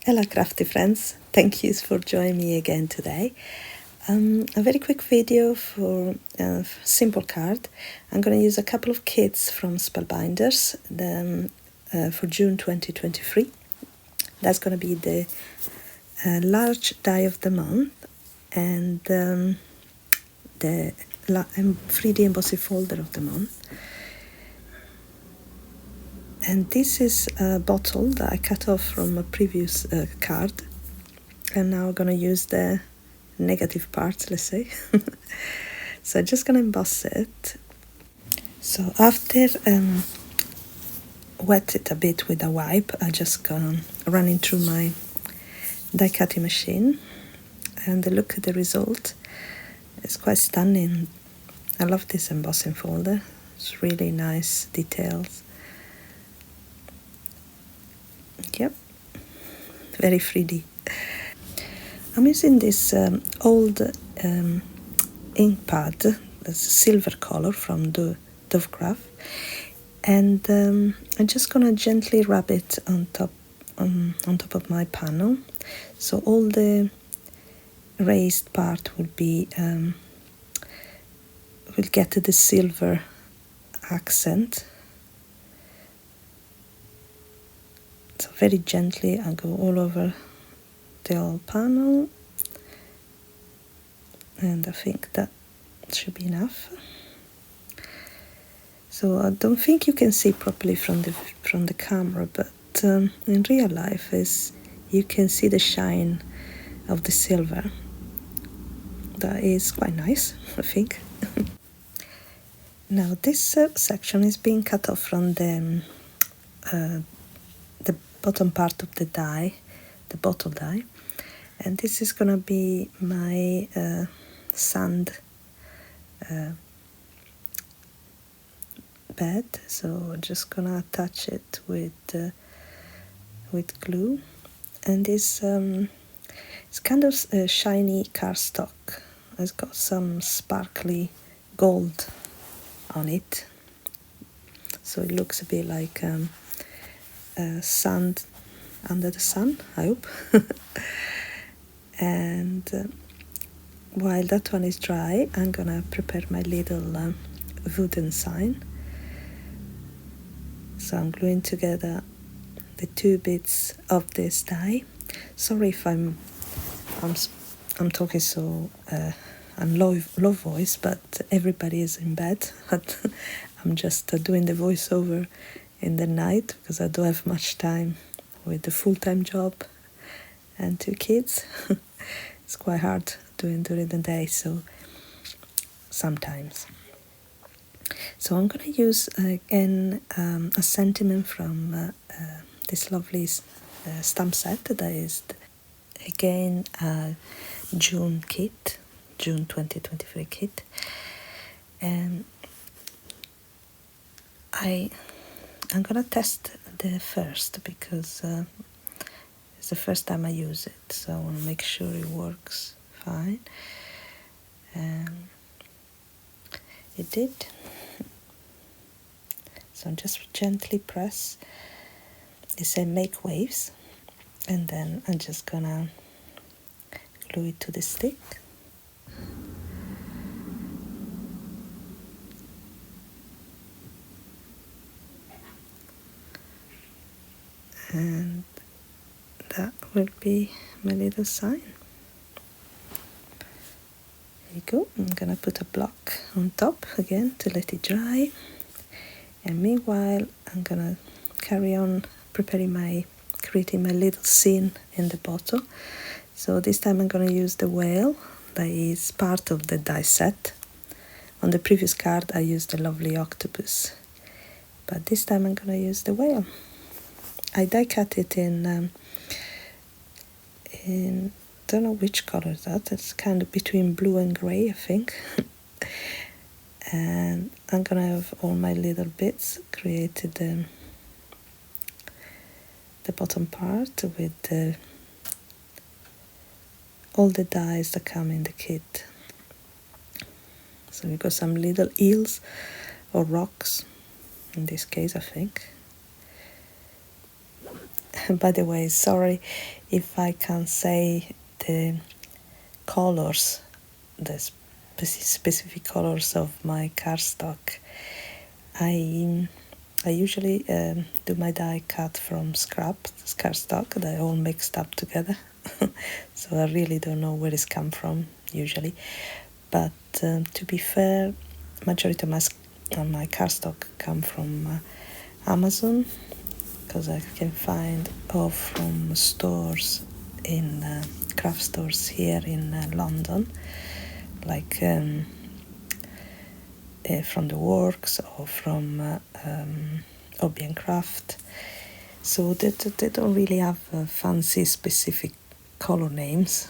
Hello crafty friends, thank you for joining me again today. A very quick video for a simple card. I'm going to use a couple of kits from Spellbinders for June 2023. That's going to be the large die of the month and the 3D embossing folder of the month. And this is a bottle that I cut off from a previous card, and now I'm going to use the negative part, let's say. So I'm just going to emboss it. So after wet it a bit with a wipe, I'm just going to run it through my die cutting machine, and look at the result. It's quite stunning. I love this embossing folder. It's really nice details. Yep, very 3D. I'm using this old ink pad, that's silver color from Dovecraft, and I'm just gonna gently rub it on top of my panel, so all the raised part will get the silver accent. So very gently I go all over the whole panel, and I think that should be enough. So I don't think you can see properly from the camera, but in real life you can see the shine of the silver. That is quite nice, I think. Now this section is being cut off from the bottom part of the die, the bottle die, and this is gonna be my sand bed. So I'm just gonna attach it with glue, and it's kind of shiny cardstock. It's got some sparkly gold on it, so it looks a bit like sand under the sun, I hope. And while that one is dry, I'm gonna prepare my little wooden sign. So I'm gluing together the two bits of this die. Sorry if I'm talking so I'm low voice, but everybody is in bed. But I'm just doing the voiceover in the night because I don't have much time with the full-time job and 2 kids. It's quite hard doing during the day, so sometimes. So I'm going to use again a sentiment from this lovely stamp set that is again a June 2023 kit, and I'm gonna test the first because it's the first time I use it, so I want to make sure it works fine. And it did. So just gently press. It says make waves, and then I'm just gonna glue it to the stick. And that will be my little sign. There you go. I'm gonna put a block on top again to let it dry, and meanwhile I'm gonna carry on creating my little scene in the bottle. So this time I'm gonna use the whale that is part of the die set. On the previous card I used the lovely octopus, but this time I'm gonna use the whale. I die cut it in don't know which color is that. It's kind of between blue and grey, I think. And I'm gonna have all my little bits created the bottom part with all the dies that come in the kit. So we got some little eels or rocks in this case, I think. By the way, sorry if I can't say the colors, the specific colors of my cardstock. I usually do my die cut from scrap cardstock. They're all mixed up together, so I really don't know where it's come from usually. But to be fair, majority of my cardstock come from Amazon, because I can find all from stores in craft stores here in London, like from the Works or from Hobby and Craft. So they don't really have fancy specific color names.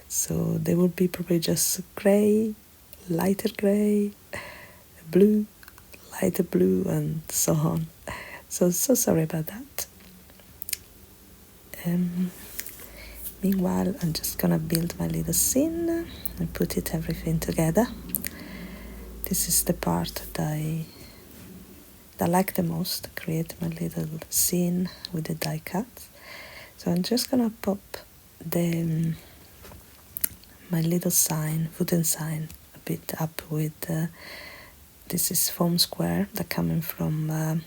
So they would be probably just grey, lighter grey, blue, lighter blue, and so on. So sorry about that. Meanwhile, I'm just gonna build my little scene and put everything together. This is the part that I like the most, create my little scene with the die cut. So I'm just gonna pop my little sign, wooden sign, a bit up with this is foam square that coming from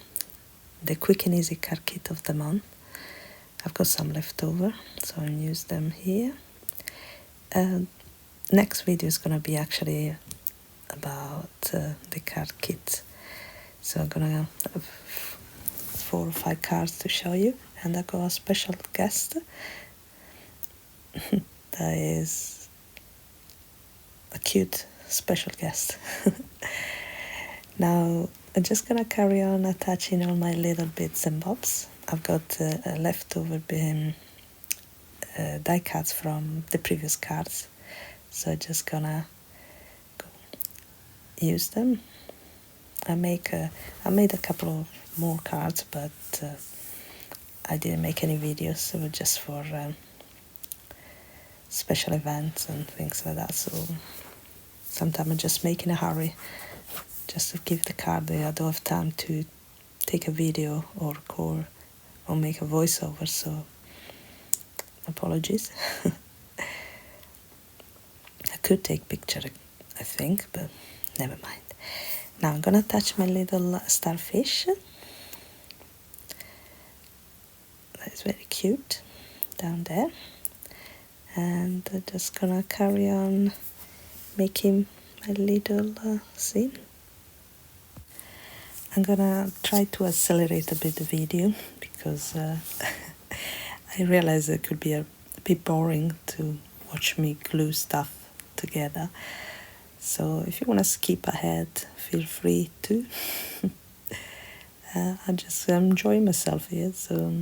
the Quick and Easy card kit of the month. I've got some left over, so I'll use them here. Next video is gonna be actually about the card kit. So I'm gonna have 4 or 5 cards to show you, and I got a special guest that is a cute special guest. Now I'm just gonna carry on attaching all my little bits and bobs. I've got leftover die cuts from the previous cards, so I'm just gonna use them. I made a couple of more cards, but I didn't make any videos, so just for special events and things like that. So sometimes I just make in a hurry, just to give the card. I don't have time to take a video or record or make a voiceover, so apologies. I could take picture, I think, but never mind. Now I'm gonna attach my little starfish. That is very cute down there, and I'm just gonna carry on making my little scene. I'm gonna try to accelerate a bit the video because I realize it could be a bit boring to watch me glue stuff together. So if you want to skip ahead, feel free to. I just enjoy myself here. So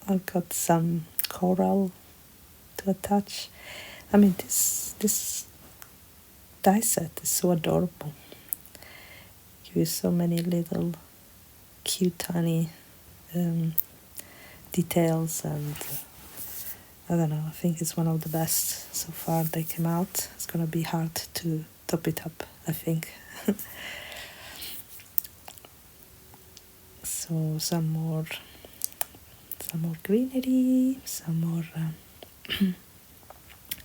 I've got some coral to attach. I mean, this die set is so adorable. Give you so many little cute tiny details, and I don't know, I think it's one of the best so far they came out. It's gonna be hard to top it up, I think. So some more greenery, some more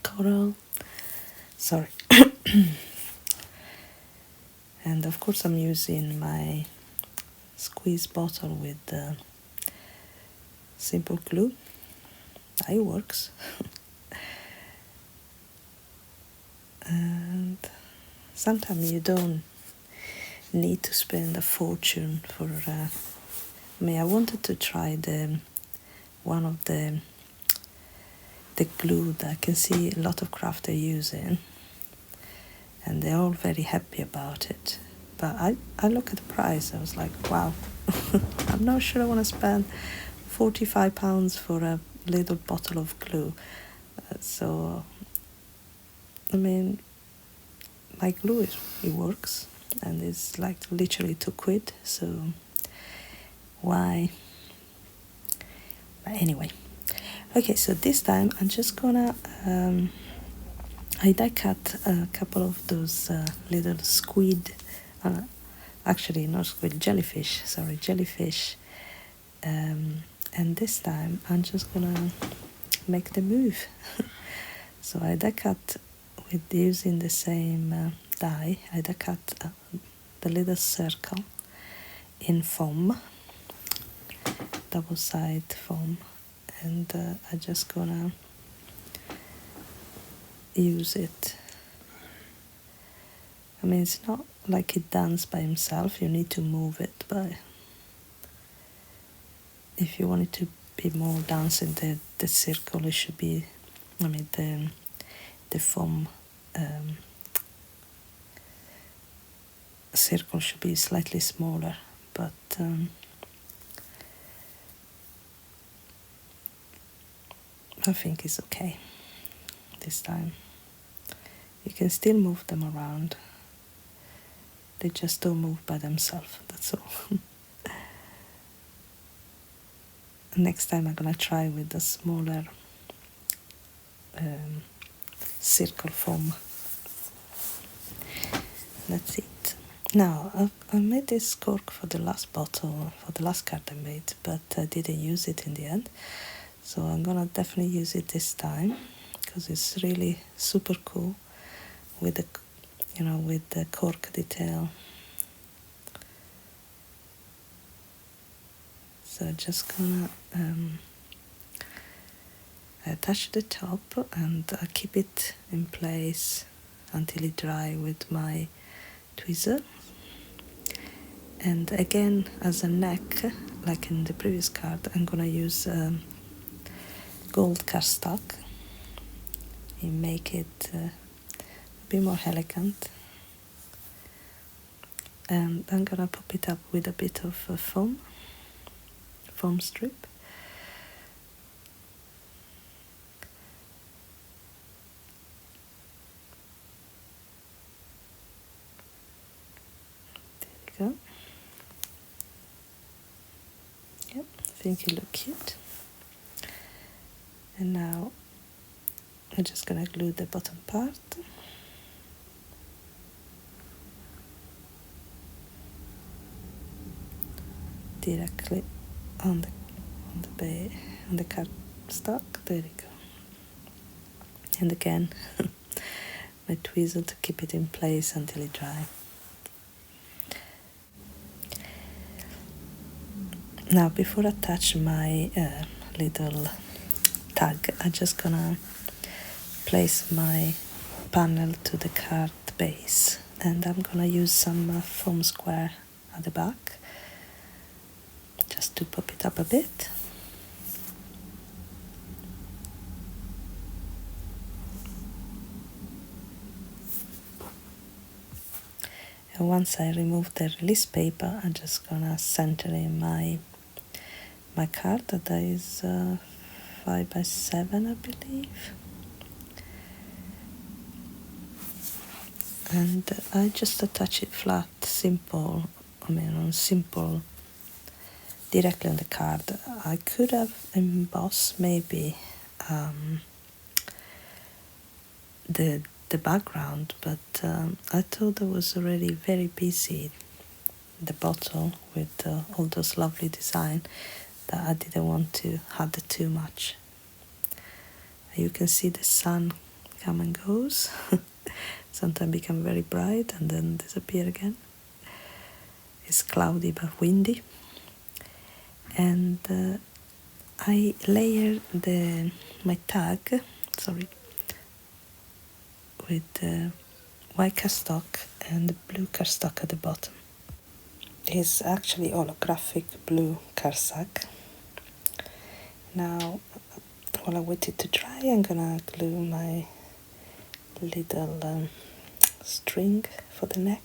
coral. Sorry. And of course I'm using my squeeze bottle with simple glue. It works. And sometimes you don't need to spend a fortune for I wanted to try one of the glue that I can see a lot of crafters using, and they're all very happy about it. But I look at the price, I was like, wow, I'm not sure I want to spend £45 for a little bottle of glue. So I mean, my glue it works, and it's like literally £2, so why? But anyway, okay, so this time I'm just gonna I die cut a couple of those little squid, actually not squid, jellyfish And this time I'm just gonna make the move. So I die cut with using the same die. I die cut the little circle in foam, double side foam, and I just gonna use it. I mean, it's not like it dances by himself, you need to move it, but if you want it to be more dancing, the circle, it should be, I mean, the foam circle should be slightly smaller, but I think it's okay this time. You can still move them around, they just don't move by themselves, that's all. Next time I'm gonna try with the smaller circle foam. That's it. Now I made this cork for the last bottle, for the last card I made, but I didn't use it in the end. So I'm gonna definitely use it this time because it's really super cool with the, with the cork detail. So just gonna attach the top and keep it in place until it dry with my tweezer. And again, as a neck, like in the previous card, I'm gonna use gold cardstock and make it a bit more elegant. And I'm gonna pop it up with a bit of foam strip. There we go. Yep, I think it looks cute. And now I'm just gonna glue the bottom part. Directly on the cardstock. There you go. And again, my tweezer to keep it in place until it dries. Now, before I attach my little tag, I'm just gonna place my panel to the card base, and I'm gonna use some foam square at the back just to pop it up a bit. And once I remove the release paper, I'm just gonna center in my card that is 5 by 7, I believe. And I just attach it flat, simple, simple, directly on the card. I could have embossed maybe the background, but I thought it was already very busy, the bottle, with all those lovely design, that I didn't want to add too much. You can see the sun come and goes. Sometimes become very bright and then disappear again. It's cloudy but windy. And I layer my tag, with white cardstock and blue cardstock at the bottom. It's actually holographic blue cardstock. Now, while I wait it to dry, I'm gonna glue my little string for the neck.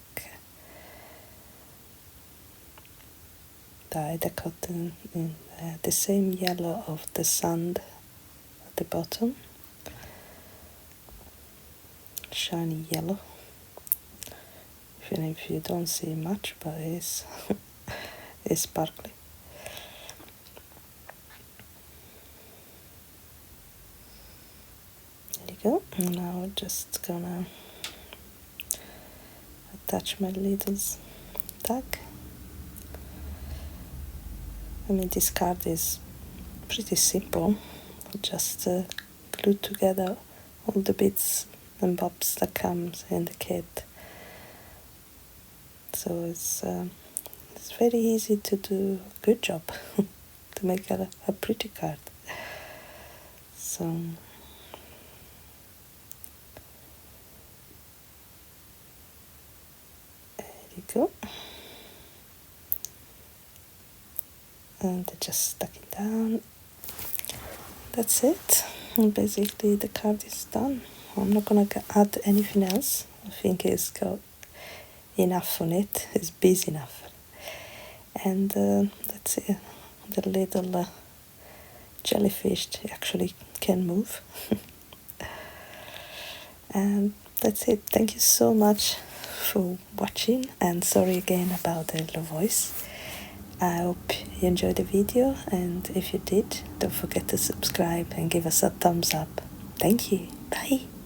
Dyed the cotton in the same yellow of the sand at the bottom. Shiny yellow. Even if you don't see much, but it's it's sparkly. There you go. And now I'm just gonna attach my little tag. I mean, this card is pretty simple. Just glue together all the bits and bobs that comes in the kit. So it's very easy to do a good job to make a pretty card. So there you go. And I just stuck it down. That's it. And basically the card is done. I'm not gonna add anything else. I think it's got enough on it. It's busy enough. And that's it. The little jellyfish actually can move. And that's it. Thank you so much for watching, and sorry again about the low voice. I hope you enjoyed the video, and if you did, don't forget to subscribe and give us a thumbs up. Thank you. Bye.